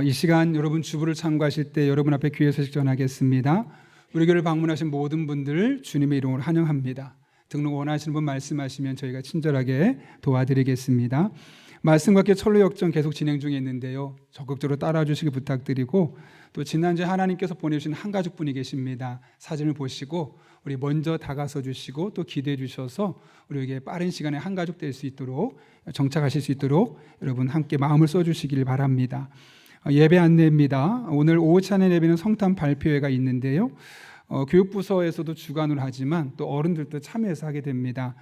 이 시간 여러분 주부를 참고하실 때 여러분 앞에 귀의 소식 전하겠습니다. 우리 교회를 방문하신 모든 분들을 주님의 이름으로 환영합니다. 등록 원하시는 분 말씀하시면 저희가 친절하게 도와드리겠습니다. 말씀과 함께 철로 역정 계속 진행 중에 있는데요. 적극적으로 따라와 주시기 부탁드리고, 또 지난주에 하나님께서 보내주신 한 가족분이 계십니다. 사진을 보시고 우리 먼저 다가서 주시고 또 기도해 주셔서 우리에게 빠른 시간에 한 가족 될 수 있도록, 정착하실 수 있도록 여러분 함께 마음을 써주시길 바랍니다. 예배 안내입니다. 오늘 오후 찬양 예배는 성탄 발표회가 있는데요. 교육부서에서도 주관을 하지만 또 어른들도 참여해서 하게 됩니다.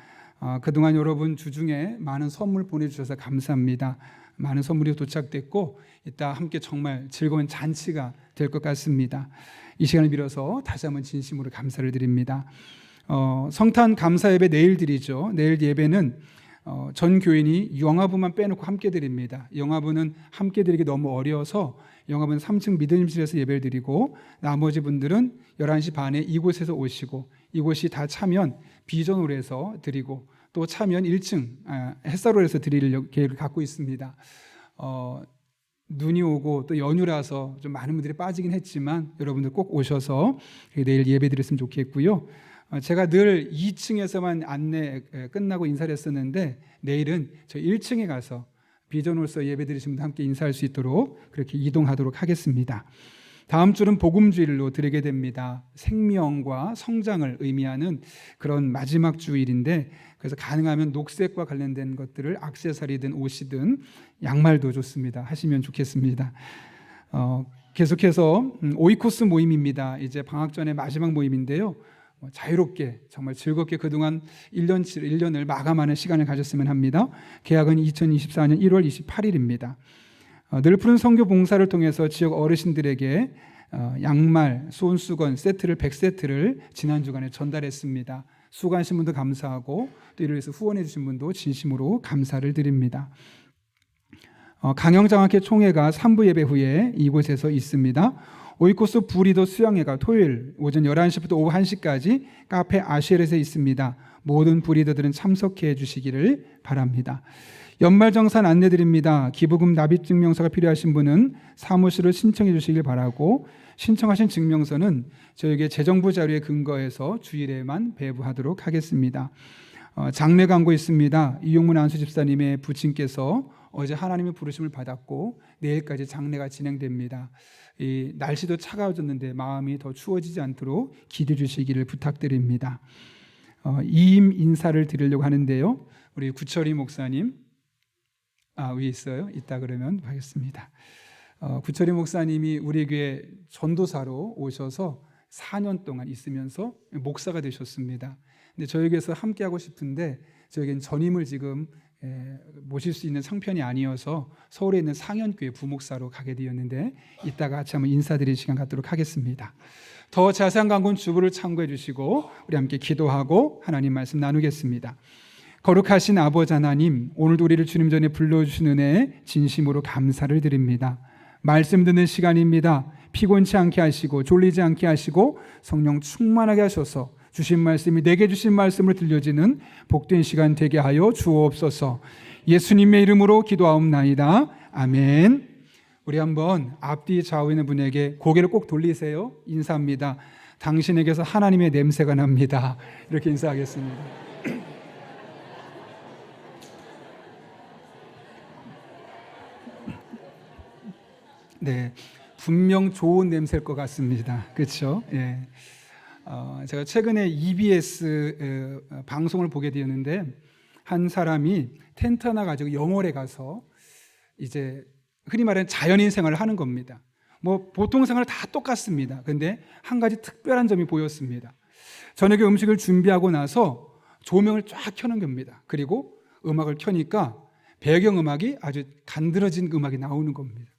그동안 여러분 주중에 많은 선물 보내주셔서 감사합니다. 많은 선물이 도착됐고 이따 함께 정말 즐거운 잔치가 될 것 같습니다. 이 시간을 빌어서 다시 한번 진심으로 감사를 드립니다. 성탄 감사 예배 내일 드리죠. 내일 예배는 전 교인이 영화부만 빼놓고 함께 드립니다. 영화부는 함께 드리기 너무 어려워서 영화부는 3층 믿음실에서 예배를 드리고, 나머지 분들은 11시 반에 이곳에서 오시고, 이곳이 다 차면 비전홀에서 드리고, 또 차면 1층 햇살홀에서 드릴 계획을 갖고 있습니다. 눈이 오고 또 연휴라서 좀 많은 분들이 빠지긴 했지만 여러분들 꼭 오셔서 내일 예배 드렸으면 좋겠고요. 제가 늘 2층에서만 안내 끝나고 인사를 했었는데 내일은 저 1층에 가서 비전홀서 예배 드리신 분들 함께 인사할 수 있도록 그렇게 이동하도록 하겠습니다. 다음 주는 복음주일로 드리게 됩니다. 생명과 성장을 의미하는 그런 마지막 주일인데, 그래서 가능하면 녹색과 관련된 것들을 액세서리든 옷이든 양말도 좋습니다. 하시면 좋겠습니다. 계속해서 오이코스 모임입니다. 이제 방학 전에 마지막 모임인데요. 자유롭게 정말 즐겁게 그동안 1년을 마감하는 시간을 가졌으면 합니다. 개학은 2024년 1월 28일입니다. 늘 푸른 선교 봉사를 통해서 지역 어르신들에게 양말, 손수건 세트를 100세트를 지난 주간에 전달했습니다. 수고하신 분도 감사하고 또 이를 위해서 후원해 주신 분도 진심으로 감사를 드립니다. 강영장학회 총회가 3부 예배 후에 이곳에서 있습니다. 오이코스 부리도 수양회가 토요일 오전 11시부터 오후 1시까지 카페 아쉘에서 있습니다. 모든 부리더들은 참석해 주시기를 바랍니다. 연말정산 안내드립니다. 기부금 납입증명서가 필요하신 분은 사무실을 신청해 주시길 바라고, 신청하신 증명서는 저에게 재정부 자료에 근거해서 주일에만 배부하도록 하겠습니다. 장례 광고 있습니다. 이용문 안수 집사님의 부친께서 어제 하나님의 부르심을 받았고 내일까지 장례가 진행됩니다. 이 날씨도 차가워졌는데 마음이 더 추워지지 않도록 기도해 주시기를 부탁드립니다. 이임 인사를 드리려고 하는데요. 우리 구철이 목사님 위에 있어요. 이따 그러면 하겠습니다. 구철이 목사님이 우리 교회 전도사로 오셔서 4년 동안 있으면서 목사가 되셨습니다. 근데 저에게서 함께 하고 싶은데 저에겐 전임을 지금 모실 수 있는 상편이 아니어서 서울에 있는 상현교회 부목사로 가게 되었는데 이따가 같이 한번 인사드릴 시간 갖도록 하겠습니다. 더 자세한 광고는 주부를 참고해 주시고 우리 함께 기도하고 하나님 말씀 나누겠습니다. 거룩하신 아버지 하나님, 오늘도 우리를 주님 전에 불러주신 은혜에 진심으로 감사를 드립니다. 말씀 듣는 시간입니다. 피곤치 않게 하시고 졸리지 않게 하시고 성령 충만하게 하셔서 주신 말씀이 내게 주신 말씀을 들려지는 복된 시간 되게 하여 주옵소서. 예수님의 이름으로 기도하옵나이다. 아멘. 우리 한번 앞뒤 좌우에 있는 분에게 고개를 꼭 돌리세요. 인사합니다. 당신에게서 하나님의 냄새가 납니다. 이렇게 인사하겠습니다. 네, 분명 좋은 냄새일 것 같습니다. 그렇죠? 예. 제가 최근에 EBS 방송을 보게 되었는데 한 사람이 텐트 하나 가지고 영월에 가서 이제 흔히 말하는 자연인 생활을 하는 겁니다. 뭐 보통 생활 다 똑같습니다. 근데 한 가지 특별한 점이 보였습니다. 저녁에 음식을 준비하고 나서 조명을 쫙 켜는 겁니다. 그리고 음악을 켜니까 배경음악이 아주 간드러진 음악이 나오는 겁니다.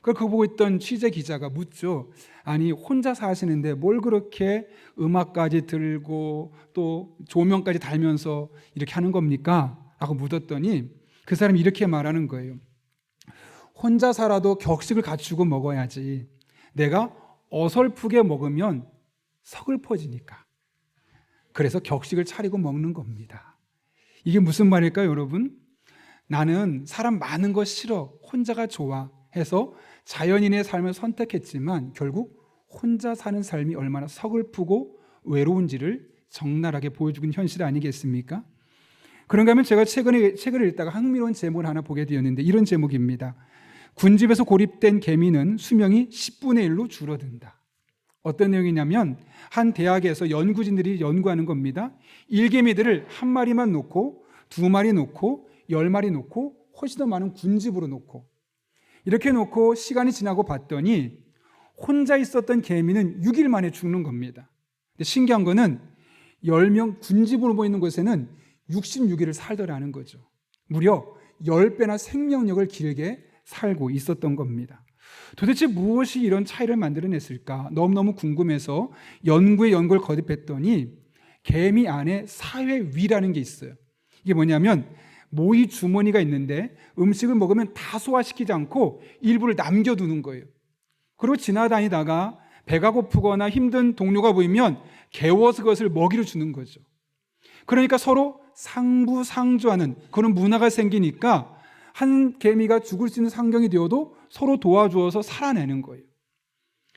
그걸 보고 있던 취재 기자가 묻죠. 아니 혼자 사시는데 뭘 그렇게 음악까지 들고 또 조명까지 달면서 이렇게 하는 겁니까? 라고 묻었더니 그 사람이 이렇게 말하는 거예요. 혼자 살아도 격식을 갖추고 먹어야지. 내가 어설프게 먹으면 서글퍼지니까. 그래서 격식을 차리고 먹는 겁니다. 이게 무슨 말일까요, 여러분? 나는 사람 많은 거 싫어. 혼자가 좋아. 해서 자연인의 삶을 선택했지만 결국 혼자 사는 삶이 얼마나 서글프고 외로운지를 적나라하게 보여주는 현실 아니겠습니까? 그런가 하면 제가 최근에 책을 읽다가 흥미로운 제목을 하나 보게 되었는데 이런 제목입니다. 군집에서 고립된 개미는 수명이 10분의 1로 줄어든다. 어떤 내용이냐면 한 대학에서 연구진들이 연구하는 겁니다. 일개미들을 한 마리만 놓고 두 마리 놓고 10마리 놓고 훨씬 더 많은 군집으로 놓고 이렇게 놓고 시간이 지나고 봤더니 혼자 있었던 개미는 6일 만에 죽는 겁니다. 근데 신기한 거는 10명 군집으로 모이는 곳에는 66일을 살더라는 거죠. 무려 10배나 생명력을 길게 살고 있었던 겁니다. 도대체 무엇이 이런 차이를 만들어냈을까? 너무너무 궁금해서 연구에 연구를 거듭했더니 개미 안에 사회위라는 게 있어요. 이게 뭐냐면 모이 주머니가 있는데 음식을 먹으면 다 소화시키지 않고 일부를 남겨두는 거예요. 그리고 지나다니다가 배가 고프거나 힘든 동료가 보이면 개워서 그것을 먹이로 주는 거죠. 그러니까 서로 상부상조하는 그런 문화가 생기니까 한 개미가 죽을 수 있는 상경이 되어도 서로 도와주어서 살아내는 거예요.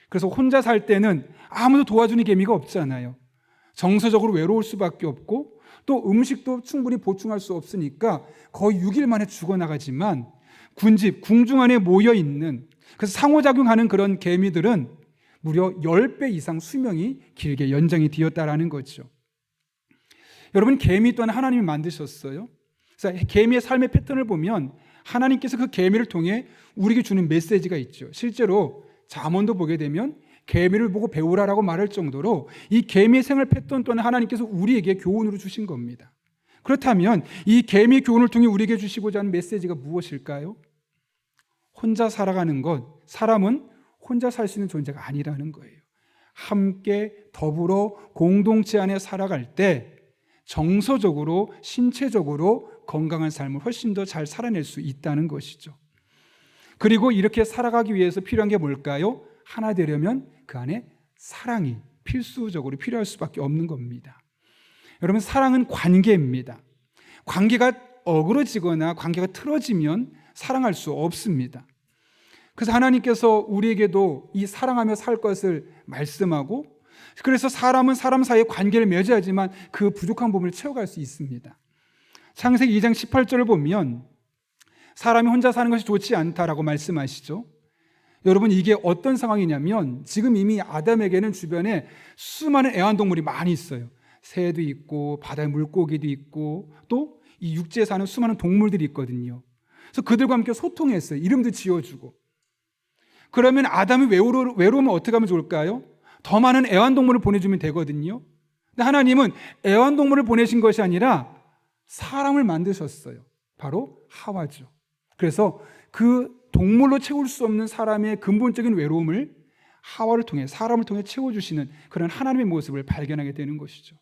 그래서 혼자 살 때는 아무도 도와주는 개미가 없잖아요. 정서적으로 외로울 수밖에 없고 또 음식도 충분히 보충할 수 없으니까 거의 6일 만에 죽어나가지만 군집, 궁중 안에 모여있는 그래서 상호작용하는 그런 개미들은 무려 10배 이상 수명이 길게 연장이 되었다라는 거죠. 여러분, 개미 또한 하나님이 만드셨어요. 그래서 개미의 삶의 패턴을 보면 하나님께서 그 개미를 통해 우리에게 주는 메시지가 있죠. 실제로 잠언도 보게 되면 개미를 보고 배우라라고 말할 정도로 이 개미의 생활 패턴 또한 하나님께서 우리에게 교훈으로 주신 겁니다. 그렇다면 이 개미의 교훈을 통해 우리에게 주시고자 하는 메시지가 무엇일까요? 혼자 살아가는 것, 사람은 혼자 살 수 있는 존재가 아니라는 거예요. 함께 더불어 공동체 안에 살아갈 때 정서적으로 신체적으로 건강한 삶을 훨씬 더 잘 살아낼 수 있다는 것이죠. 그리고 이렇게 살아가기 위해서 필요한 게 뭘까요? 하나 되려면 그 안에 사랑이 필수적으로 필요할 수밖에 없는 겁니다. 여러분, 사랑은 관계입니다. 관계가 어그러지거나 관계가 틀어지면 사랑할 수 없습니다. 그래서 하나님께서 우리에게도 이 사랑하며 살 것을 말씀하고 그래서 사람은 사람 사이에 관계를 맺어야지만 그 부족한 부분을 채워갈 수 있습니다. 창세기 2장 18절을 보면 사람이 혼자 사는 것이 좋지 않다라고 말씀하시죠. 여러분, 이게 어떤 상황이냐면 지금 이미 아담에게는 주변에 수많은 애완동물이 많이 있어요. 새도 있고 바다의 물고기도 있고 또 이 육지에 사는 수많은 동물들이 있거든요. 그래서 그들과 함께 소통했어요. 이름도 지어주고. 그러면 아담이 외로우면 어떻게 하면 좋을까요? 더 많은 애완동물을 보내주면 되거든요. 근데 하나님은 애완동물을 보내신 것이 아니라 사람을 만드셨어요. 바로 하와죠. 그래서 그 동물로 채울 수 없는 사람의 근본적인 외로움을 하와를 통해 사람을 통해 채워주시는 그런 하나님의 모습을 발견하게 되는 것이죠.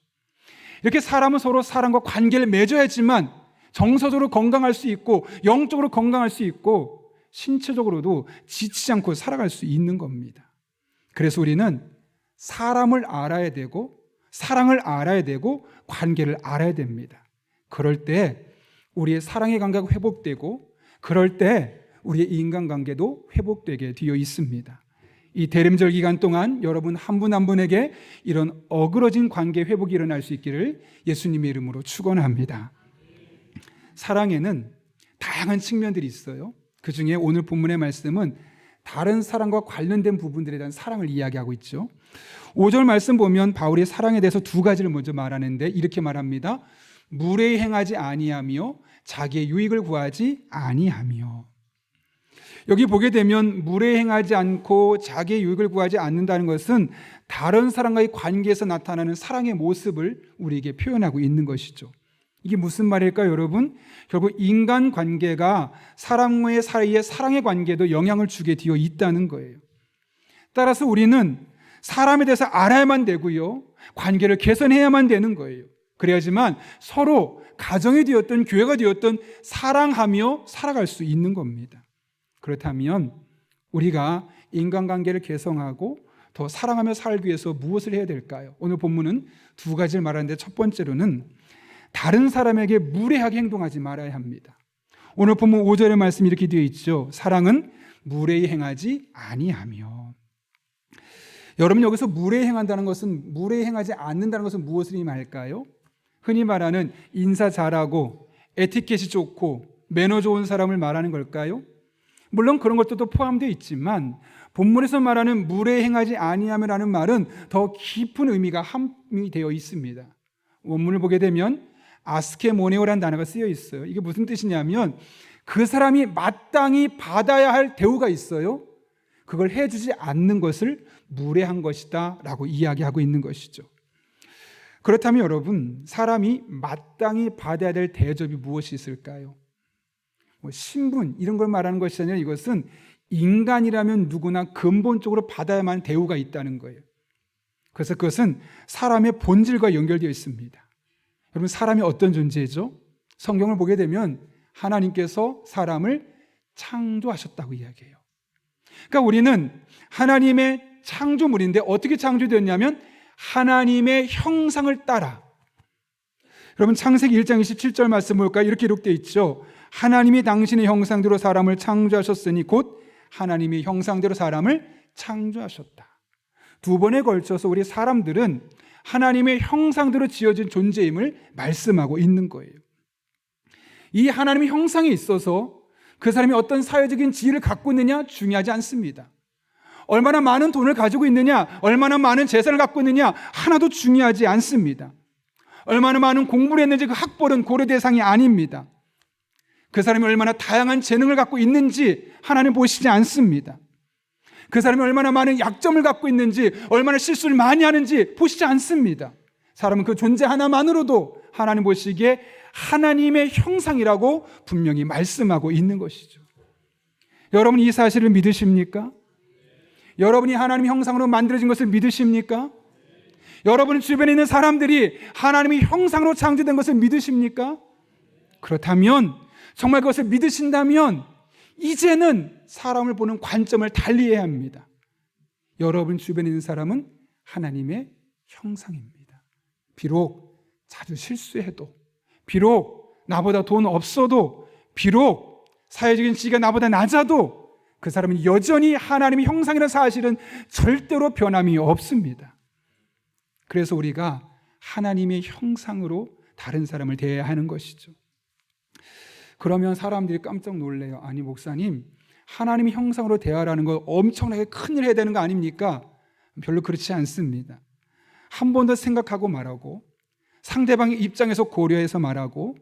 이렇게 사람은 서로 사람과 관계를 맺어야지만 정서적으로 건강할 수 있고 영적으로 건강할 수 있고 신체적으로도 지치지 않고 살아갈 수 있는 겁니다. 그래서 우리는 사람을 알아야 되고 사랑을 알아야 되고 관계를 알아야 됩니다. 그럴 때 우리의 사랑의 관계가 회복되고 그럴 때 우리의 인간관계도 회복되게 되어 있습니다. 이 대림절 기간 동안 여러분 한 분 한 분에게 이런 어그러진 관계 회복이 일어날 수 있기를 예수님의 이름으로 축원합니다. 사랑에는 다양한 측면들이 있어요. 그 중에 오늘 본문의 말씀은 다른 사랑과 관련된 부분들에 대한 사랑을 이야기하고 있죠. 5절 말씀 보면 바울이 사랑에 대해서 두 가지를 먼저 말하는데 이렇게 말합니다. 무례히 행하지 아니하며 자기의 유익을 구하지 아니하며. 여기 보게 되면 무례히 행하지 않고 자기의 유익을 구하지 않는다는 것은 다른 사람과의 관계에서 나타나는 사랑의 모습을 우리에게 표현하고 있는 것이죠. 이게 무슨 말일까요, 여러분? 결국 인간관계가 사람과의 사이의 사랑의 관계도 영향을 주게 되어 있다는 거예요. 따라서 우리는 사람에 대해서 알아야만 되고요, 관계를 개선해야만 되는 거예요. 그래야지만 서로 가정이 되었든 교회가 되었든 사랑하며 살아갈 수 있는 겁니다. 그렇다면 우리가 인간관계를 개선하고 더 사랑하며 살기 위해서 무엇을 해야 될까요? 오늘 본문은 두 가지를 말하는데 첫 번째로는 다른 사람에게 무례하게 행동하지 말아야 합니다. 오늘 본문 5절의 말씀이 이렇게 되어 있죠. 사랑은 무례히 행하지 아니하며. 여러분, 여기서 무례히 행한다는 것은, 무례히 행하지 않는다는 것은 무엇을 의미할까요? 흔히 말하는 인사 잘하고 에티켓이 좋고 매너 좋은 사람을 말하는 걸까요? 물론 그런 것도 포함되어 있지만 본문에서 말하는 무례히 행하지 아니하며라는 말은 더 깊은 의미가 함이 되어 있습니다. 원문을 보게 되면 아스케모네오라는 단어가 쓰여 있어요. 이게 무슨 뜻이냐면 그 사람이 마땅히 받아야 할 대우가 있어요. 그걸 해주지 않는 것을 무례한 것이다 라고 이야기하고 있는 것이죠. 그렇다면 여러분, 사람이 마땅히 받아야 될 대접이 무엇이 있을까요? 신분 이런 걸 말하는 것이 아니라 이것은 인간이라면 누구나 근본적으로 받아야만 하는 대우가 있다는 거예요. 그래서 그것은 사람의 본질과 연결되어 있습니다. 여러분, 사람이 어떤 존재죠? 성경을 보게 되면 하나님께서 사람을 창조하셨다고 이야기해요. 그러니까 우리는 하나님의 창조물인데 어떻게 창조되었냐면 하나님의 형상을 따라. 여러분, 창세기 1장 27절 말씀 볼까요? 이렇게 기록되어 있죠. 하나님이 당신의 형상대로 사람을 창조하셨으니 곧 하나님의 형상대로 사람을 창조하셨다. 두 번에 걸쳐서 우리 사람들은 하나님의 형상대로 지어진 존재임을 말씀하고 있는 거예요. 이 하나님의 형상에 있어서 그 사람이 어떤 사회적인 지위를 갖고 있느냐 중요하지 않습니다. 얼마나 많은 돈을 가지고 있느냐, 얼마나 많은 재산을 갖고 있느냐 하나도 중요하지 않습니다. 얼마나 많은 공부를 했는지 그 학벌은 고려 대상이 아닙니다. 그 사람이 얼마나 다양한 재능을 갖고 있는지 하나님 보시지 않습니다. 그 사람이 얼마나 많은 약점을 갖고 있는지, 얼마나 실수를 많이 하는지 보시지 않습니다. 사람은 그 존재 하나만으로도 하나님 보시기에 하나님의 형상이라고 분명히 말씀하고 있는 것이죠. 여러분, 이 사실을 믿으십니까? 여러분이 하나님의 형상으로 만들어진 것을 믿으십니까? 여러분 주변에 있는 사람들이 하나님의 형상으로 창조된 것을 믿으십니까? 그렇다면, 정말 그것을 믿으신다면 이제는 사람을 보는 관점을 달리해야 합니다. 여러분 주변에 있는 사람은 하나님의 형상입니다. 비록 자주 실수해도, 비록 나보다 돈 없어도, 비록 사회적인 지위가 나보다 낮아도 그 사람은 여전히 하나님의 형상이라는 사실은 절대로 변함이 없습니다. 그래서 우리가 하나님의 형상으로 다른 사람을 대해야 하는 것이죠. 그러면 사람들이 깜짝 놀래요. 아니 목사님, 하나님의 형상으로 대하라는 거 엄청나게 큰일 해야 되는 거 아닙니까? 별로 그렇지 않습니다. 한 번 더 생각하고 말하고, 상대방의 입장에서 고려해서 말하고,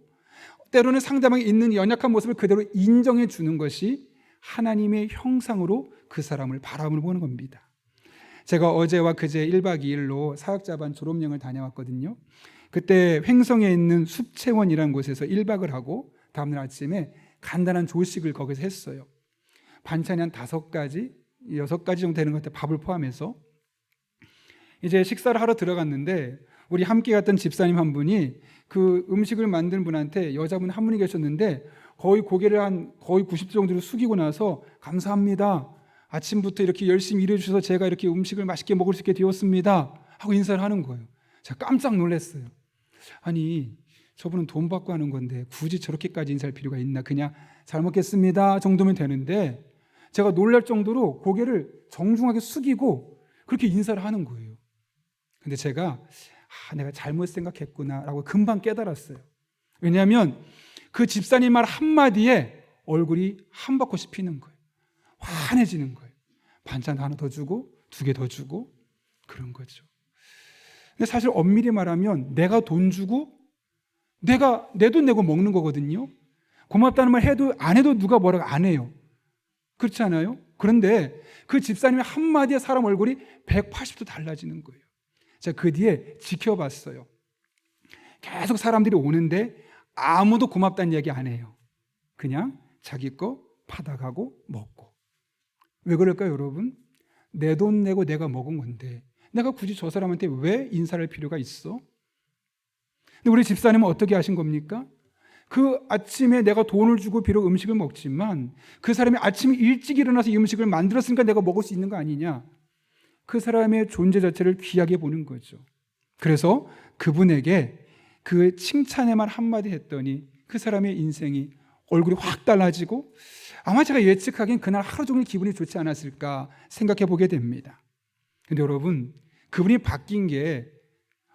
때로는 상대방이 있는 연약한 모습을 그대로 인정해 주는 것이 하나님의 형상으로 그 사람을 바라보는 겁니다. 제가 어제와 그제 1박 2일로 사역자반 졸업여행을 다녀왔거든요. 그때 횡성에 있는 숲채원이라는 곳에서 1박을 하고 다음날 아침에 간단한 조식을 거기서 했어요. 반찬이 한 5가지, 6가지 정도 되는 것 같아요. 밥을 포함해서. 이제 식사를 하러 들어갔는데 우리 함께 갔던 집사님 한 분이 그 음식을 만든 분한테 여자분 한 분이 계셨는데 거의 고개를 한 거의 90도 정도로 숙이고 나서 감사합니다. 아침부터 이렇게 열심히 일해 주셔서 제가 이렇게 음식을 맛있게 먹을 수 있게 되었습니다. 하고 인사를 하는 거예요. 제가 깜짝 놀랐어요. 아니, 저분은 돈 받고 하는 건데 굳이 저렇게까지 인사할 필요가 있나? 그냥 잘 먹겠습니다 정도면 되는데 제가 놀랄 정도로 고개를 정중하게 숙이고 그렇게 인사를 하는 거예요. 근데 제가 내가 잘못 생각했구나 라고 금방 깨달았어요. 왜냐하면 그 집사님 말 한마디에 얼굴이 한바퀴 피는 거예요. 환해지는 거예요. 반찬 하나 더 주고 2개 더 주고 그런 거죠. 근데 사실 엄밀히 말하면 내가 돈 주고 내가 내 돈 내고 먹는 거거든요. 고맙다는 말 해도 안 해도 누가 뭐라고 안 해요. 그렇지 않아요? 그런데 그 집사님의 한마디에 사람 얼굴이 180도 달라지는 거예요. 제가 그 뒤에 지켜봤어요. 계속 사람들이 오는데 아무도 고맙다는 얘기 안 해요. 그냥 자기 거 받아가고 먹고. 왜 그럴까요, 여러분? 내 돈 내고 내가 먹은 건데 내가 굳이 저 사람한테 왜 인사할 필요가 있어? 근데 우리 집사님은 어떻게 하신 겁니까? 그 아침에 내가 돈을 주고 비록 음식을 먹지만 그 사람이 아침에 일찍 일어나서 이 음식을 만들었으니까 내가 먹을 수 있는 거 아니냐? 그 사람의 존재 자체를 귀하게 보는 거죠. 그래서 그분에게 그 칭찬의 말 한마디 했더니 그 사람의 인생이 얼굴이 확 달라지고 아마 제가 예측하기엔 그날 하루 종일 기분이 좋지 않았을까 생각해 보게 됩니다. 근데 여러분, 그분이 바뀐 게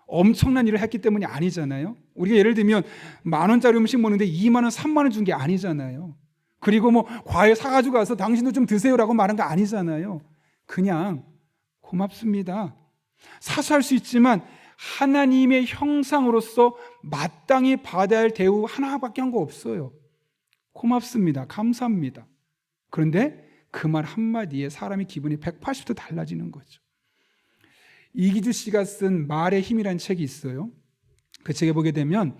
엄청난 일을 했기 때문이 아니잖아요. 우리가 예를 들면 10,000원짜리 음식 먹는데 20,000원, 30,000원 준 게 아니잖아요. 그리고 뭐 과일 사가지고 가서 당신도 좀 드세요라고 말한 거 아니잖아요. 그냥 고맙습니다. 사소할 수 있지만 하나님의 형상으로서 마땅히 받아야 할 대우 하나밖에 한 거 없어요. 고맙습니다. 감사합니다. 그런데 그 말 한마디에 사람의 기분이 180도 달라지는 거죠. 이기주 씨가 쓴 말의 힘이라는 책이 있어요. 그 책에 보게 되면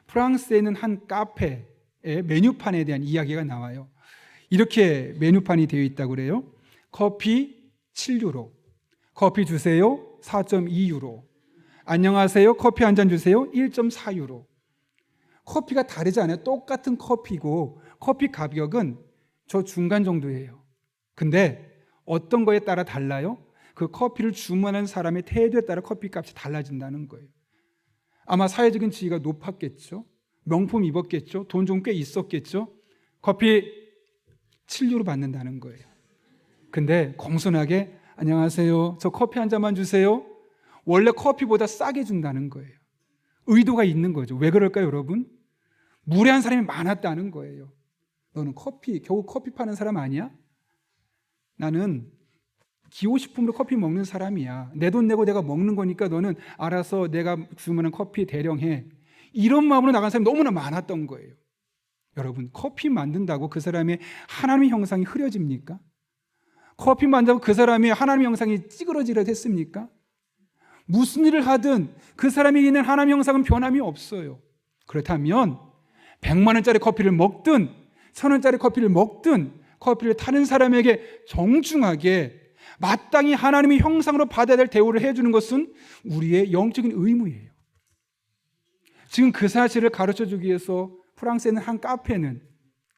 프랑스에 있는 한 카페의 메뉴판에 대한 이야기가 나와요. 이렇게 메뉴판이 되어 있다고 그래요. 커피 7유로, 커피 주세요 4.2유로, 안녕하세요 커피 한 잔 주세요 1.4유로. 커피가 다르지 않아요. 똑같은 커피고 커피 가격은 저 중간 정도예요. 근데 어떤 거에 따라 달라요? 그 커피를 주문하는 사람의 태도에 따라 커피 값이 달라진다는 거예요. 아마 사회적인 지위가 높았겠죠. 명품 입었겠죠. 돈 좀 꽤 있었겠죠. 커피 7유로 받는다는 거예요. 근데 공손하게 안녕하세요 저 커피 한 잔만 주세요. 원래 커피보다 싸게 준다는 거예요. 의도가 있는 거죠. 왜 그럴까요, 여러분? 무례한 사람이 많았다는 거예요. 너는 겨우 커피 파는 사람 아니야? 나는 기호식품으로 커피 먹는 사람이야. 내 돈 내고 내가 먹는 거니까 너는 알아서 내가 주문한 커피 대령해. 이런 마음으로 나간 사람이 너무나 많았던 거예요. 여러분, 커피 만든다고 그 사람의 하나님의 형상이 흐려집니까? 커피 만든다고 그 사람의 하나님의 형상이 찌그러지듯했습니까? 무슨 일을 하든 그 사람이 있는 하나님의 형상은 변함이 없어요. 그렇다면 100만 원짜리 커피를 먹든 1,000원짜리 커피를 먹든 커피를 타는 사람에게 정중하게 마땅히 하나님의 형상으로 받아야 될 대우를 해주는 것은 우리의 영적인 의무예요. 지금 그 사실을 가르쳐주기 위해서 프랑스에 있는 한 카페는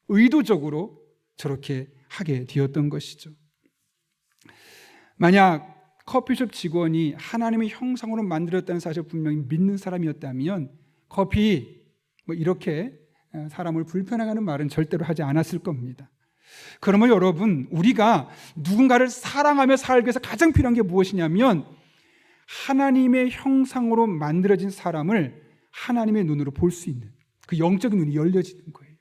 의도적으로 저렇게 하게 되었던 것이죠. 만약 커피숍 직원이 하나님의 형상으로 만들었다는 사실을 분명히 믿는 사람이었다면 커피 이렇게 사람을 불편하게 하는 말은 절대로 하지 않았을 겁니다. 그러면 여러분, 우리가 누군가를 사랑하며 살기 위해서 가장 필요한 게 무엇이냐면 하나님의 형상으로 만들어진 사람을 하나님의 눈으로 볼 수 있는 그 영적인 눈이 열려지는 거예요.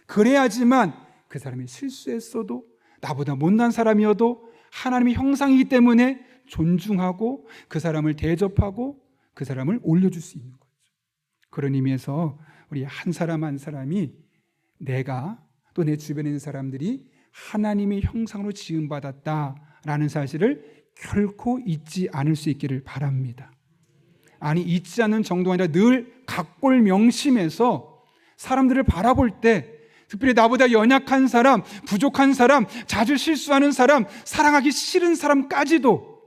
그래야지만 그 사람이 실수했어도 나보다 못난 사람이어도 하나님의 형상이기 때문에 존중하고 그 사람을 대접하고 그 사람을 올려줄 수 있는 거죠. 그런 의미에서 우리 한 사람 한 사람이 내가 또 내 주변에 있는 사람들이 하나님의 형상으로 지음받았다라는 사실을 결코 잊지 않을 수 있기를 바랍니다. 아니, 잊지 않는 정도가 아니라 늘 각골명심해서 사람들을 바라볼 때 특별히 나보다 연약한 사람, 부족한 사람, 자주 실수하는 사람, 사랑하기 싫은 사람까지도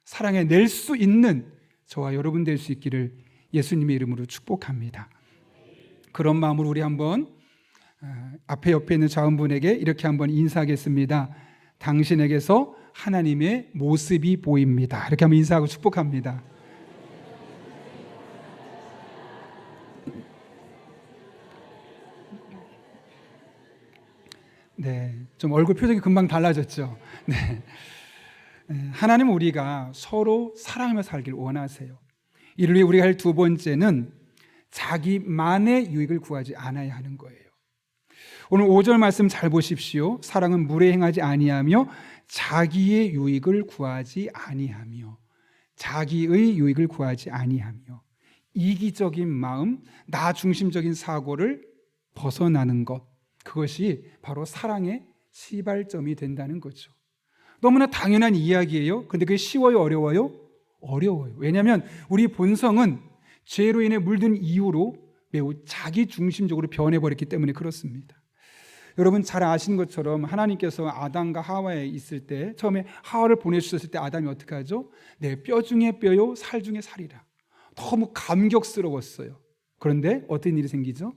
사랑해낼 수 있는 저와 여러분 될 수 있기를 예수님의 이름으로 축복합니다. 그런 마음으로 우리 한번 앞에 옆에 있는 자원분에게 이렇게 한번 인사하겠습니다. 당신에게서 하나님의 모습이 보입니다. 이렇게 한번 인사하고 축복합니다. 네, 좀 얼굴 표정이 금방 달라졌죠. 네, 하나님은 우리가 서로 사랑하며 살길 원하세요. 이를 위해 우리가 할 두 번째는 자기만의 유익을 구하지 않아야 하는 거예요. 오늘 5절 말씀 잘 보십시오. 사랑은 물에 행하지 아니하며 자기의 유익을 구하지 아니하며, 자기의 유익을 구하지 아니하며, 이기적인 마음, 나 중심적인 사고를 벗어나는 것, 그것이 바로 사랑의 시발점이 된다는 거죠. 너무나 당연한 이야기예요. 그런데 그게 쉬워요, 어려워요? 어려워요. 왜냐하면 우리 본성은 죄로 인해 물든 이후로 매우 자기 중심적으로 변해버렸기 때문에 그렇습니다. 여러분 잘 아시는 것처럼 하나님께서 아담과 하와에 있을 때, 처음에 하와를 보내주셨을 때 아담이 어떻게 하죠? 내 뼈 중에 뼈요 살 중에 살이라. 너무 감격스러웠어요. 그런데 어떤 일이 생기죠?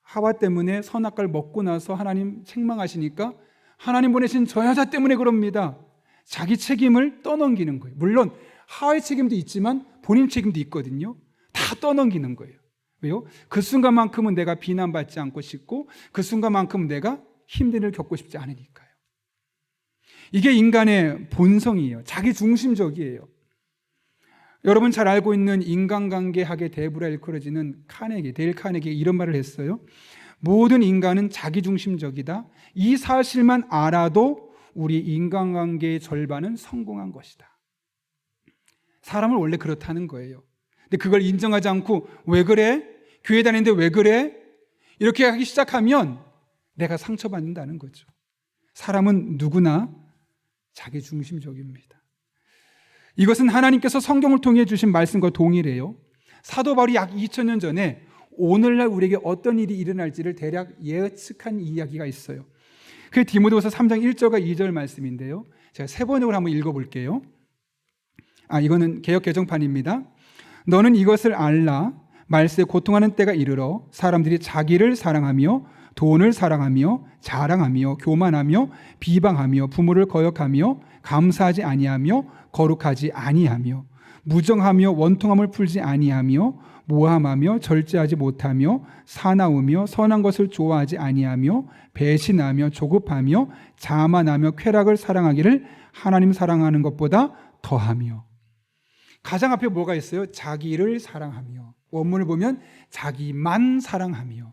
하와 때문에 선악과를 먹고 나서 하나님 책망하시니까 하나님 보내신 저 여자 때문에 그럽니다. 자기 책임을 떠넘기는 거예요. 물론 하와의 책임도 있지만 본인 책임도 있거든요. 다 떠넘기는 거예요. 왜요? 그 순간만큼은 내가 비난받지 않고 싶고 그 순간만큼은 내가 힘든 일을 겪고 싶지 않으니까요. 이게 인간의 본성이에요. 자기 중심적이에요. 여러분 잘 알고 있는 인간관계학의 대부라 일컬어지는 데일 카네기 이런 말을 했어요. 모든 인간은 자기 중심적이다. 이 사실만 알아도 우리 인간관계의 절반은 성공한 것이다. 사람은 원래 그렇다는 거예요. 근데 그걸 인정하지 않고 왜 그래? 교회 다니는데 왜 그래? 이렇게 하기 시작하면 내가 상처받는다는 거죠. 사람은 누구나 자기 중심적입니다. 이것은 하나님께서 성경을 통해 주신 말씀과 동일해요. 사도 바울이 약 2000년 전에 오늘날 우리에게 어떤 일이 일어날지를 대략 예측한 이야기가 있어요. 그게 디모데후서 3장 1절과 2절 말씀인데요. 제가 세 번역을 한번 읽어볼게요. 이거는 개역 개정판입니다. 너는 이것을 알라. 말세에 고통하는 때가 이르러 사람들이 자기를 사랑하며 돈을 사랑하며 자랑하며 교만하며 비방하며 부모를 거역하며 감사하지 아니하며 거룩하지 아니하며 무정하며 원통함을 풀지 아니하며 모함하며 절제하지 못하며 사나우며 선한 것을 좋아하지 아니하며 배신하며 조급하며 자만하며 쾌락을 사랑하기를 하나님 사랑하는 것보다 더하며. 가장 앞에 뭐가 있어요? 자기를 사랑하며. 원문을 보면 자기만 사랑하며.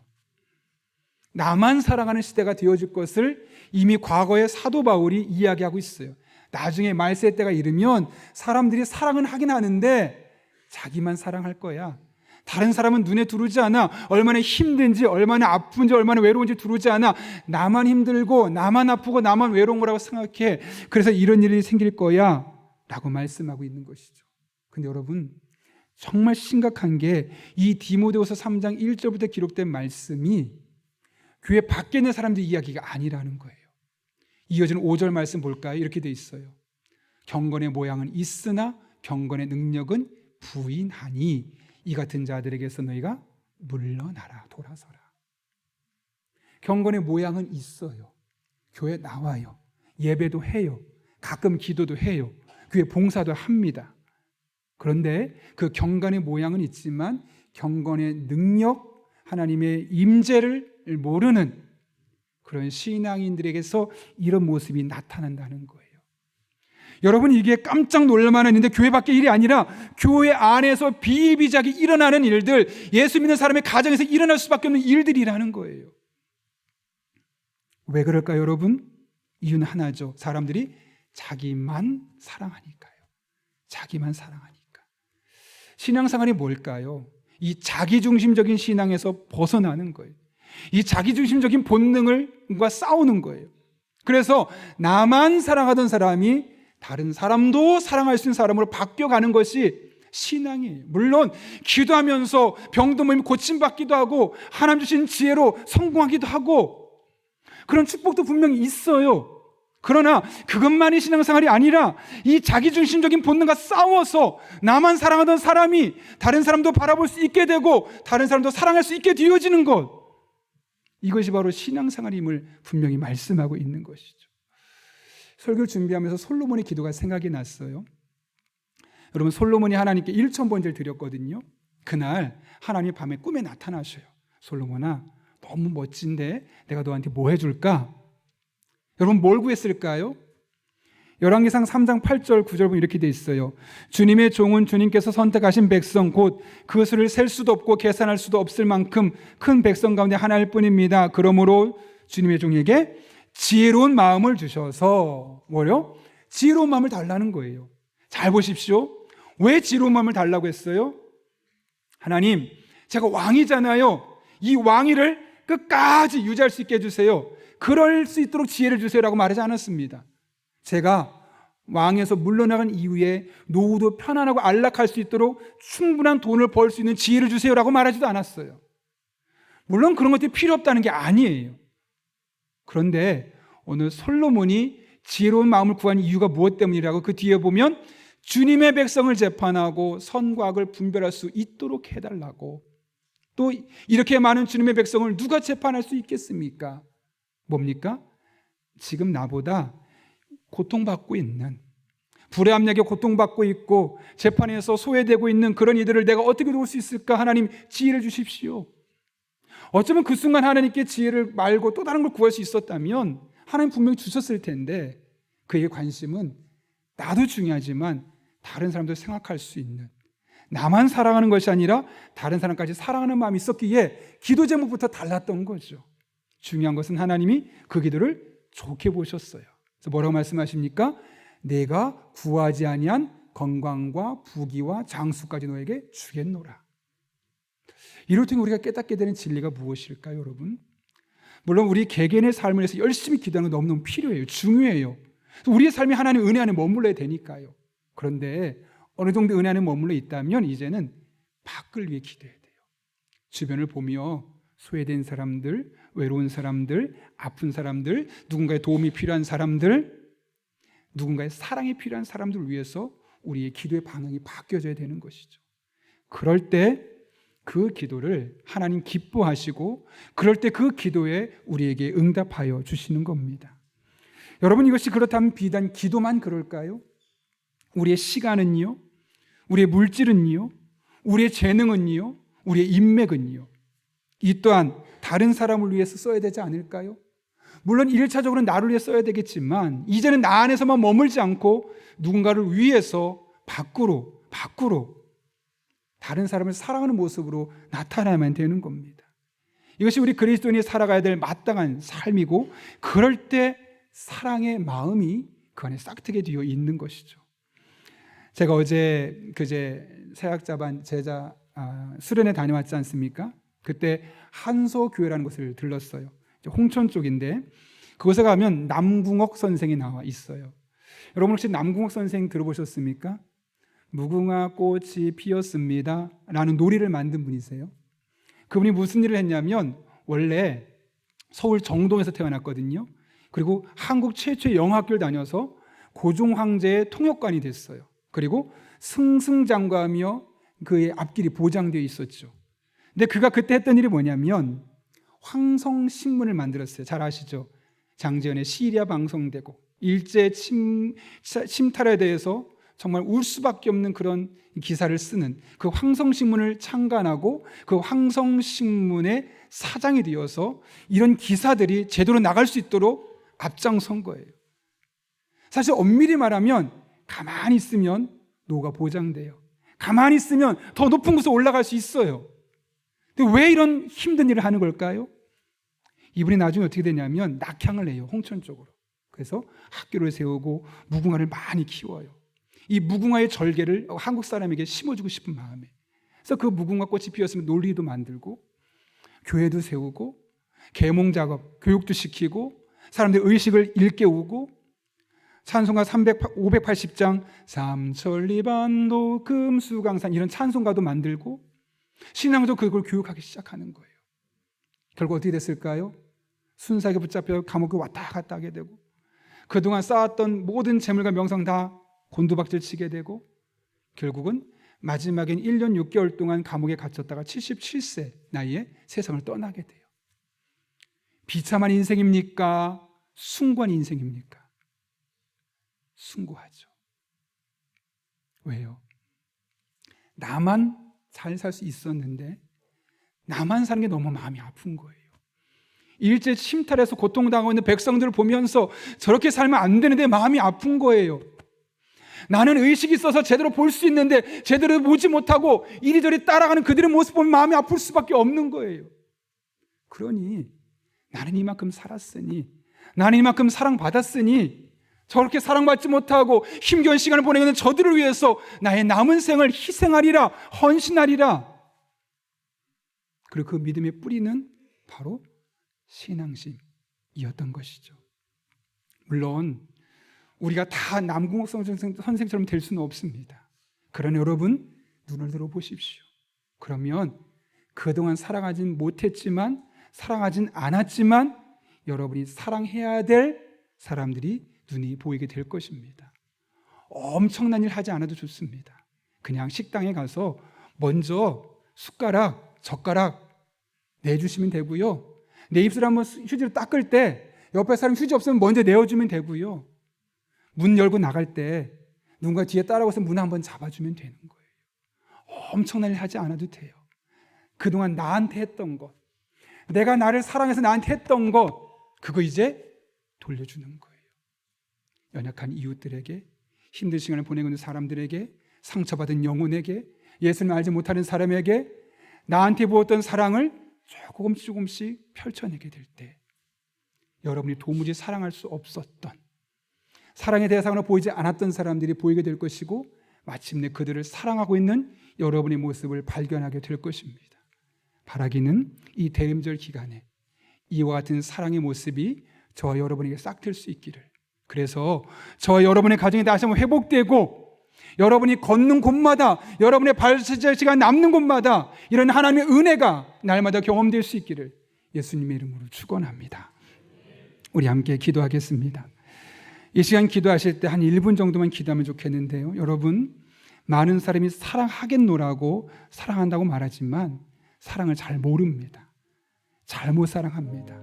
나만 사랑하는 시대가 되어질 것을 이미 과거의 사도 바울이 이야기하고 있어요. 나중에 말세 때가 이르면 사람들이 사랑은 하긴 하는데 자기만 사랑할 거야. 다른 사람은 눈에 들어오지 않아. 얼마나 힘든지, 얼마나 아픈지, 얼마나 외로운지 들어오지 않아. 나만 힘들고 나만 아프고 나만 외로운 거라고 생각해. 그래서 이런 일이 생길 거야 라고 말씀하고 있는 것이죠. 근데 여러분, 정말 심각한 게 이 디모데후서 3장 1절부터 기록된 말씀이 교회 밖에 있는 사람들 이야기가 아니라는 거예요. 이어지는 5절 말씀 볼까요? 이렇게 돼 있어요. 경건의 모양은 있으나 경건의 능력은 부인하니 이 같은 자들에게서 너희가 물러나라, 돌아서라. 경건의 모양은 있어요. 교회 나와요. 예배도 해요. 가끔 기도도 해요. 교회 봉사도 합니다. 그런데 그 경건의 모양은 있지만 경건의 능력, 하나님의 임재를 모르는 그런 신앙인들에게서 이런 모습이 나타난다는 거예요. 여러분, 이게 깜짝 놀랄만한 일인데 교회 밖의 일이 아니라 교회 안에서 비일비재하게 일어나는 일들, 예수 믿는 사람의 가정에서 일어날 수밖에 없는 일들이라는 거예요. 왜 그럴까요, 여러분? 이유는 하나죠. 사람들이 자기만 사랑하니까요. 자기만 사랑하니까. 신앙생활이 뭘까요? 이 자기중심적인 신앙에서 벗어나는 거예요. 이 자기중심적인 본능과 싸우는 거예요. 그래서 나만 사랑하던 사람이 다른 사람도 사랑할 수 있는 사람으로 바뀌어가는 것이 신앙이에요. 물론 기도하면서 병도 몸이 고침받기도 하고 하나님 주신 지혜로 성공하기도 하고 그런 축복도 분명히 있어요. 그러나 그것만이 신앙생활이 아니라 이 자기중심적인 본능과 싸워서 나만 사랑하던 사람이 다른 사람도 바라볼 수 있게 되고 다른 사람도 사랑할 수 있게 되어지는 것, 이것이 바로 신앙생활임을 분명히 말씀하고 있는 것이죠. 설교를 준비하면서 솔로몬의 기도가 생각이 났어요. 여러분, 솔로몬이 하나님께 1,000번제를 드렸거든요. 그날 하나님이 밤에 꿈에 나타나셔요. 솔로몬아, 너무 멋진데 내가 너한테 뭐 해줄까? 여러분, 뭘 구했을까요? 열왕기상 3장 8절 9절 보면 이렇게 돼 있어요. 주님의 종은 주님께서 선택하신 백성 곧 그 수를 셀 수도 없고 계산할 수도 없을 만큼 큰 백성 가운데 하나일 뿐입니다. 그러므로 주님의 종에게 지혜로운 마음을 주셔서 뭐요? 지혜로운 마음을 달라는 거예요. 잘 보십시오. 왜 지혜로운 마음을 달라고 했어요? 하나님, 제가 왕이잖아요. 이 왕위를 끝까지 유지할 수 있게 해주세요. 그럴 수 있도록 지혜를 주세요라고 말하지 않았습니다. 제가 왕에서 물러나간 이후에 노후도 편안하고 안락할 수 있도록 충분한 돈을 벌 수 있는 지혜를 주세요라고 말하지도 않았어요. 물론 그런 것들이 필요 없다는 게 아니에요. 그런데 오늘 솔로몬이 지혜로운 마음을 구한 이유가 무엇 때문이라고 그 뒤에 보면 주님의 백성을 재판하고 선과 악을 분별할 수 있도록 해달라고. 또 이렇게 많은 주님의 백성을 누가 재판할 수 있겠습니까? 뭡니까? 지금 나보다 고통받고 있는, 불의 압력에 고통받고 있고 재판에서 소외되고 있는 그런 이들을 내가 어떻게 도울 수 있을까? 하나님, 지혜를 주십시오. 어쩌면 그 순간 하나님께 지혜를 말고 또 다른 걸 구할 수 있었다면 하나님 분명히 주셨을 텐데, 그의 관심은 나도 중요하지만 다른 사람도 생각할 수 있는, 나만 사랑하는 것이 아니라 다른 사람까지 사랑하는 마음이 있었기에 기도 제목부터 달랐던 거죠. 중요한 것은 하나님이 그 기도를 좋게 보셨어요. 그래서 뭐라고 말씀하십니까? 내가 구하지 아니한 건강과 부귀와 장수까지 너에게 주겠노라. 이럴 때 우리가 깨닫게 되는 진리가 무엇일까요, 여러분? 물론 우리 개개인의 삶을 위해서 열심히 기도하는 건 너무너무 필요해요. 중요해요. 우리의 삶이 하나님의 은혜 안에 머물러야 되니까요. 그런데 어느 정도 은혜 안에 머물러 있다면 이제는 밖을 위해 기도해야 돼요. 주변을 보며 소외된 사람들, 외로운 사람들, 아픈 사람들, 누군가의 도움이 필요한 사람들, 누군가의 사랑이 필요한 사람들을 위해서 우리의 기도의 방향이 바뀌어져야 되는 것이죠. 그럴 때 그 기도를 하나님 기뻐하시고, 그럴 때 그 기도에 우리에게 응답하여 주시는 겁니다. 여러분, 이것이 그렇다면 비단 기도만 그럴까요? 우리의 시간은요? 우리의 물질은요? 우리의 재능은요? 우리의 인맥은요? 이 또한 다른 사람을 위해서 써야 되지 않을까요? 물론 1차적으로는 나를 위해 써야 되겠지만 이제는 나 안에서만 머물지 않고 누군가를 위해서 밖으로 다른 사람을 사랑하는 모습으로 나타나면 되는 겁니다. 이것이 우리 그리스도인이 살아가야 될 마땅한 삶이고, 그럴 때 사랑의 마음이 그 안에 싹트게 되어 있는 것이죠. 제가 그제 새학자반 제자 수련회 다녀왔지 않습니까? 그때 한소교회라는 곳을 들렀어요. 홍천 쪽인데 그곳에 가면 남궁옥 선생이 나와 있어요. 여러분 혹시 남궁옥 선생 들어보셨습니까? 무궁화 꽃이 피었습니다 라는 놀이를 만든 분이세요. 그분이 무슨 일을 했냐면 원래 서울 정동에서 태어났거든요. 그리고 한국 최초의 영어학교를 다녀서 고종 황제의 통역관이 됐어요. 그리고 승승장구하며 그의 앞길이 보장되어 있었죠. 근데 그가 그때 했던 일이 뭐냐면 황성신문을 만들었어요. 잘 아시죠? 장제연의 시리아 방송되고 일제 침탈에 대해서 정말 울 수밖에 없는 그런 기사를 쓰는 그 황성신문을 창간하고 그 황성신문의 사장이 되어서 이런 기사들이 제대로 나갈 수 있도록 앞장선 거예요. 사실 엄밀히 말하면 가만히 있으면 노가 보장돼요. 가만히 있으면 더 높은 곳에 올라갈 수 있어요. 근데 왜 이런 힘든 일을 하는 걸까요? 이분이 나중에 어떻게 되냐면 낙향을 해요. 홍천 쪽으로. 그래서 학교를 세우고 무궁화를 많이 키워요. 이 무궁화의 절개를 한국 사람에게 심어주고 싶은 마음에, 그래서 그 무궁화 꽃이 피었으면 놀이도 만들고 교회도 세우고 계몽 작업, 교육도 시키고 사람들 의식을 일깨우고 찬송가 580장 삼천리반도 금수강산 이런 찬송가도 만들고 신앙도 그걸 교육하기 시작하는 거예요. 결국 어떻게 됐을까요? 순사에게 붙잡혀 감옥에 왔다 갔다 하게 되고 그동안 쌓았던 모든 재물과 명성 다 곤두박질 치게 되고 결국은 마지막엔 1년 6개월 동안 감옥에 갇혔다가 77세 나이에 세상을 떠나게 돼요. 비참한 인생입니까? 숭고한 인생입니까? 숭고하죠. 왜요? 나만 잘 살 수 있었는데 나만 사는 게 너무 마음이 아픈 거예요. 일제 침탈해서 고통당하고 있는 백성들을 보면서 저렇게 살면 안 되는데 마음이 아픈 거예요. 나는 의식이 있어서 제대로 볼 수 있는데 제대로 보지 못하고 이리저리 따라가는 그들의 모습 보면 마음이 아플 수밖에 없는 거예요. 그러니 나는 이만큼 살았으니, 나는 이만큼 사랑받았으니 저렇게 사랑받지 못하고 힘겨운 시간을 보내고 있는 저들을 위해서 나의 남은 생을 희생하리라, 헌신하리라. 그리고 그 믿음의 뿌리는 바로 신앙심이었던 것이죠. 물론 우리가 다 남궁옥 선생처럼 될 수는 없습니다. 그러나 여러분 눈을 들어보십시오. 그러면 그동안 사랑하진 못했지만, 사랑하진 않았지만 여러분이 사랑해야 될 사람들이 눈이 보이게 될 것입니다. 엄청난 일 하지 않아도 좋습니다. 그냥 식당에 가서 먼저 숟가락, 젓가락 내주시면 되고요. 내 입술 한번 휴지로 닦을 때 옆에 사람 휴지 없으면 먼저 내어주면 되고요. 문 열고 나갈 때 누군가 뒤에 따라와서 문 한번 잡아주면 되는 거예요. 엄청난 일 하지 않아도 돼요. 그동안 나한테 했던 것, 내가 나를 사랑해서 나한테 했던 것, 그거 이제 돌려주는 거예요. 연약한 이웃들에게, 힘든 시간을 보내고 있는 사람들에게, 상처받은 영혼에게, 예수님을 알지 못하는 사람에게 나한테 부었던 사랑을 조금씩 펼쳐내게 될 때, 여러분이 도무지 사랑할 수 없었던, 사랑의 대상으로 보이지 않았던 사람들이 보이게 될 것이고, 마침내 그들을 사랑하고 있는 여러분의 모습을 발견하게 될 것입니다. 바라기는 이 대림절 기간에 이와 같은 사랑의 모습이 저와 여러분에게 싹틀 수 있기를, 그래서 저와 여러분의 가정이 다시 한번 회복되고, 여러분이 걷는 곳마다, 여러분의 발자취가 남는 곳마다 이런 하나님의 은혜가 날마다 경험될 수 있기를 예수님의 이름으로 축원합니다. 우리 함께 기도하겠습니다. 이 시간 기도하실 때 한 1분 정도만 기도하면 좋겠는데요, 여러분, 많은 사람이 사랑하겠노라고 사랑한다고 말하지만 사랑을 잘 모릅니다. 잘못 사랑합니다.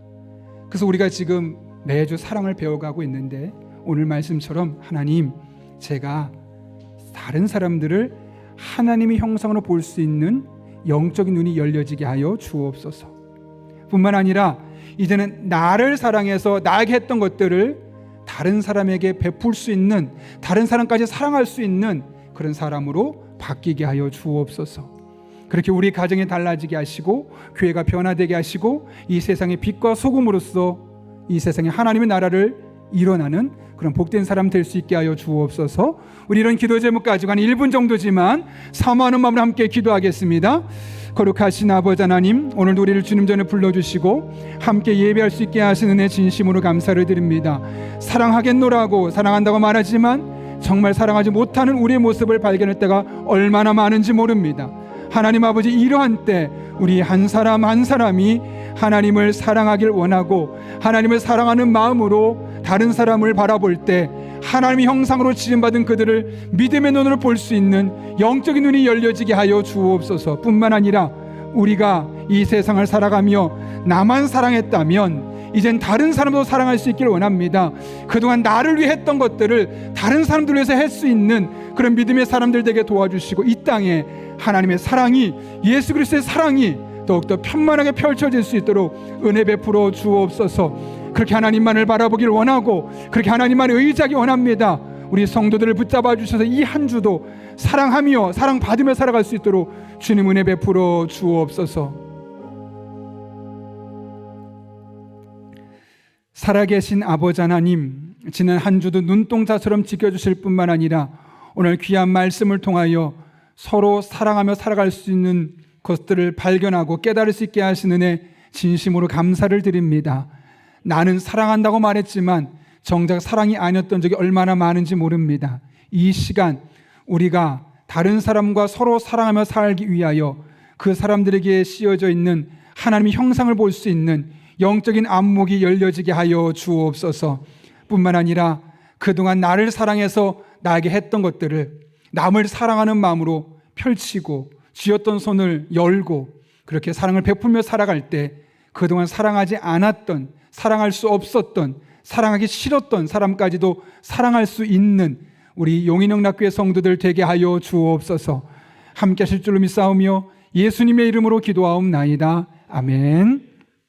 그래서 우리가 지금 매주 사랑을 배워가고 있는데, 오늘 말씀처럼 하나님, 제가 다른 사람들을 하나님의 형상으로 볼 수 있는 영적인 눈이 열려지게 하여 주옵소서. 뿐만 아니라 이제는 나를 사랑해서 나에게 했던 것들을 다른 사람에게 베풀 수 있는, 다른 사람까지 사랑할 수 있는 그런 사람으로 바뀌게 하여 주옵소서. 그렇게 우리 가정이 달라지게 하시고, 교회가 변화되게 하시고, 이 세상의 빛과 소금으로서 이 세상에 하나님의 나라를 일어나는 그런 복된 사람 될 수 있게 하여 주옵소서. 우리 이런 기도 제목 가지고 한 1분 정도지만 사모하는 마음으로 함께 기도하겠습니다. 거룩하신 아버지 하나님, 오늘도 우리를 주님 전에 불러주시고 함께 예배할 수 있게 하시는 은혜 진심으로 감사를 드립니다. 사랑하겠노라고 사랑한다고 말하지만 정말 사랑하지 못하는 우리의 모습을 발견할 때가 얼마나 많은지 모릅니다. 하나님 아버지, 이러한 때 우리 한 사람 한 사람이 하나님을 사랑하길 원하고, 하나님을 사랑하는 마음으로 다른 사람을 바라볼 때 하나님의 형상으로 지음받은 그들을 믿음의 눈으로 볼 수 있는 영적인 눈이 열려지게 하여 주옵소서. 뿐만 아니라 우리가 이 세상을 살아가며 나만 사랑했다면 이젠 다른 사람도 사랑할 수 있기를 원합니다. 그동안 나를 위해 했던 것들을 다른 사람들을 위해서 할 수 있는 그런 믿음의 사람들 되게 도와주시고, 이 땅에 하나님의 사랑이, 예수 그리스도의 사랑이 더욱더 편만하게 펼쳐질 수 있도록 은혜 베풀어 주옵소서. 그렇게 하나님만을 바라보길 원하고, 그렇게 하나님만을 의지하기 원합니다. 우리 성도들을 붙잡아 주셔서 이 한 주도 사랑하며 사랑받으며 살아갈 수 있도록 주님 은혜 베풀어 주옵소서. 살아계신 아버지 하나님, 지난 한 주도 눈동자처럼 지켜주실 뿐만 아니라 오늘 귀한 말씀을 통하여 서로 사랑하며 살아갈 수 있는 것들을 발견하고 깨달을 수 있게 하시는 은혜 진심으로 감사를 드립니다. 나는 사랑한다고 말했지만 정작 사랑이 아니었던 적이 얼마나 많은지 모릅니다. 이 시간 우리가 다른 사람과 서로 사랑하며 살기 위하여 그 사람들에게 씌워져 있는 하나님의 형상을 볼 수 있는 영적인 안목이 열려지게 하여 주옵소서. 뿐만 아니라 그동안 나를 사랑해서 나에게 했던 것들을 남을 사랑하는 마음으로 펼치고 쥐었던 손을 열고 그렇게 사랑을 베풀며 살아갈 때 그동안 사랑하지 않았던, 사랑할 수 없었던, 사랑하기 싫었던 사람까지도 사랑할 수 있는 우리 용인영락교회 성도들 되게 하여 주옵소서. 함께 하실 줄로 믿사오며 예수님의 이름으로 기도하옵나이다. 아멘.